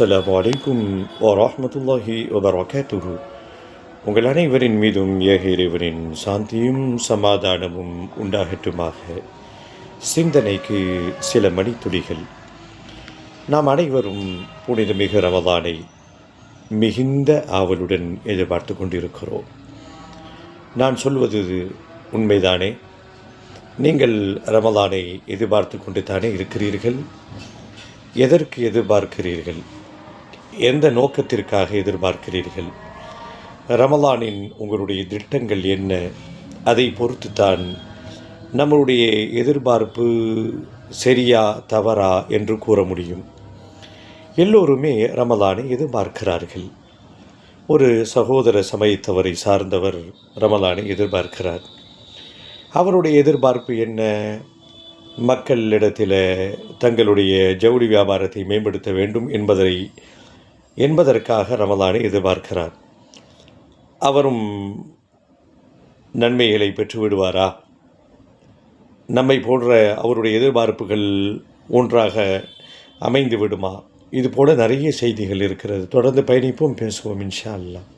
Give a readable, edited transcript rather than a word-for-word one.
அஸ்ஸலாமு அலைக்கும் வரஹ்மத்துல்லாஹி வபரகாத்துஹு. உங்கள் அனைவரின் மீதும் ஏக இறைவனின் சாந்தியும் சமாதானமும் உண்டாகட்டுமாக. சிந்தனைக்கு சில மணித்துளிகள். நாம் அனைவரும் புனிதமிகு ரமலானை மிகுந்த ஆவலுடன் எதிர்பார்த்து கொண்டிருக்கிறோம். நான் சொல்வது உண்மைதானே? நீங்கள் ரமலானை எதிர்பார்த்து கொண்டு தானே இருக்கிறீர்கள்? எதற்கு எதிர்பார்க்கிறீர்கள்? எந்த நோக்கத்திற்காக எதிர்பார்க்கிறீர்கள்? ரமலானின் உங்களுடைய திட்டங்கள் என்ன? அதை பொறுத்துத்தான் நம்மளுடைய எதிர்பார்ப்பு சரியா தவறா என்று கூற முடியும். எல்லோருமே ரமலானை எதிர்பார்க்கிறார்கள். ஒரு சகோதர சமயத்தவரை சார்ந்தவர் ரமலானை எதிர்பார்க்கிறார். அவருடைய எதிர்பார்ப்பு என்ன? மக்களிடத்தில் தங்களுடைய ஜவுளி வியாபாரத்தை மேம்படுத்த வேண்டும் என்பதற்காக ரமலானை எதிர்பார்க்கிறார். அவரும் நன்மைகளை பெற்று விடுவாரா? நம்மை போன்ற அவருடைய எதிர்பார்ப்புகள் ஒன்றாக அமைந்து விடுமா? இது போல நிறைய செய்திகள் இருக்கிறது. தொடர்ந்து பயணிப்போம், பேசுவோம் இன்ஷா அல்லாஹ்.